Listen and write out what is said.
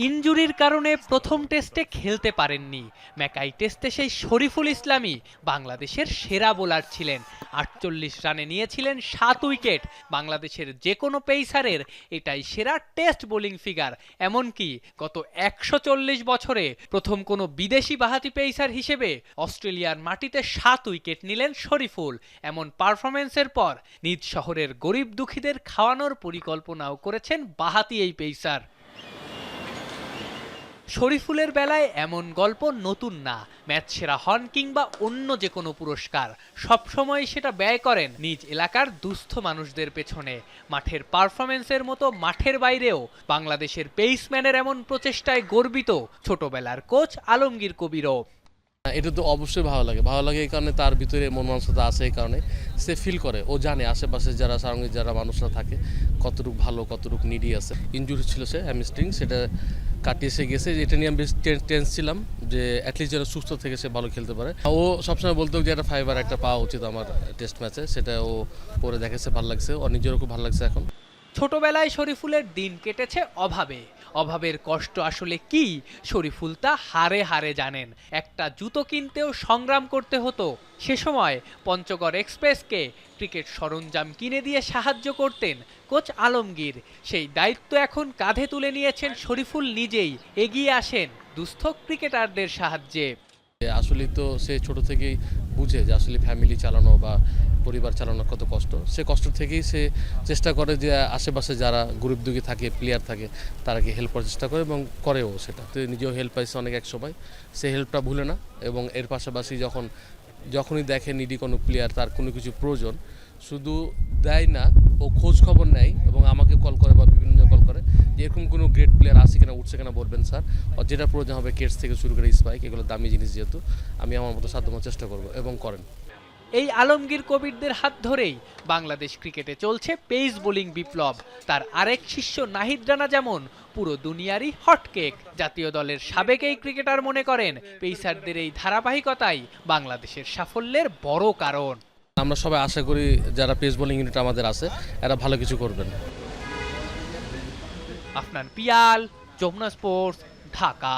ইনজুরির কারণে প্রথম টেস্টে খেলতে পারেননি। ম্যাকাই টেস্টে সেই শরীফুল ইসলামই বাংলাদেশের সেরা বোলার ছিলেন। ৪৮ রানে নিয়েছিলেন ৭ উইকেট। বাংলাদেশের যে কোনো পেসারের এটাই সেরা টেস্ট বোলিং ফিগার। এমনকি গত ১৪০ বছরে প্রথম কোনো বিদেশি বাহাতি পেসার হিসেবে অস্ট্রেলিয়ার মাটিতে ৭ উইকেট নিলেন শরীফুল। এমন পারফরম্যান্সের পর নিজ শহরের গরিব দুঃখীদের খাওয়ানোর পরিকল্পনাও করেছেন বাহাতি এই পেসার। শরীফুলের বেলায় এমন গল্প নতুন না। ম্যাচ সেরা হন কিংবা অন্য যে কোনো পুরস্কার সবসময় সেটা ব্যয় করেন নিজ এলাকার দুস্থ মানুষদের পেছনে। মাঠের পারফরমেন্সের মতো মাঠের বাইরেও বাংলাদেশের পেসম্যানের এমন প্রচেষ্টায় গর্বিত ছোটবেলার কোচ আলমগীর কবিরও। এটা তো অবশ্যই ভালো লাগে এই কারণে তার ভিতরে মন মানসিকতা আছে, এই কারণে সে ফিল করে, ও জানে আশেপাশে যারা সারাঙ্গী যারা মানুষরা থাকে কতটুকু ভালো কতটুকু নিডি আছে। ইনজুরি ছিল সে হ্যামস্ট্রিং, সেটা কাটিয়ে এসে গেছে। এটা নিয়ে আমি বেশ টেন্স ছিলাম যে অ্যাটলিস্ট যেন সুস্থ থেকে সে ভালো খেলতে পারে। ও সবসময় বলতো যে একটা ফাইবার একটা পাওয়া উচিত আমার টেস্ট ম্যাচে, সেটা ও করে দেখেছে, ভালো লাগছে, ওর নিজেরও খুব ভালো লাগছে এখন। ছোটবেলায় শরীফুলের দিন কেটেছে অভাবে। অভাবের কষ্ট আসলে কি শরীফুল তা হারে হারে জানেন। একটা জুতো কিনতেও সংগ্রাম করতে হতো। সে সময় পঞ্চগড় এক্সপ্রেসকে ক্রিকেট সরঞ্জাম কিনে দিয়ে সাহায্য করতেন কোচ আলমগীর। সেই দায়িত্ব এখন কাঁধে তুলে নিয়েছেন শরীফুল নিজেই। এগিয়ে আসেন দুস্থ ক্রিকেটারদের সাহায্যে। আসলে তো সে ছোট থেকেই বুঝে যে আসলে ফ্যামিলি চালানো বা পরিবার চালানো কত কষ্ট। সে কষ্ট থেকেই সে চেষ্টা করে যে আশেপাশে যারা গরিব দুঃখী থাকে প্লেয়ার থাকে তারাকে হেল্প করার চেষ্টা করে এবং করেও সেটা। তো নিজেও হেল্প পাইছে অনেক এক সময়, সে হেল্পটা ভুলে না। এবং এর পাশাপাশি যখনই দেখে নিডি কোনো প্লেয়ার তার কোনো কিছু প্রয়োজন, শুধু দেয় না, ও খোঁজ খবর নেয় এবং আমাকে কল করে বা বিভিন্ন কল করে যে এরকম কোনো গ্রেট প্লেয়ার আসে কিনা, উঠছে কিনা বলবেন স্যার, আর যেটা প্রয়োজন হবে কেটস থেকে শুরু করে স্পাইক, এগুলো দামি জিনিস, যেহেতু আমি আমার মতো সাধ্যমতো চেষ্টা করব এবং করেন। এই আলমগীর কবিরদের হাত ধরেই বাংলাদেশ ক্রিকেটে চলছে পেস বোলিং বিপ্লব। তার আরেক শিষ্য নাহিদ রানা যেমন পুরো দুনিয়ারই হটকেক। জাতীয় দলের সাবেক এই ক্রিকেটার মনে করেন পেসারদের এই ধারাবাহিকতাই বাংলাদেশের সাফল্যের বড় কারণ। আমরা সবাই আশা করি যারা পেস বোলিং ইউনিট আমাদের আছে এরা ভালো কিছু করবেন। আফনান পিয়াল, যমুনা স্পোর্টস, ঢাকা।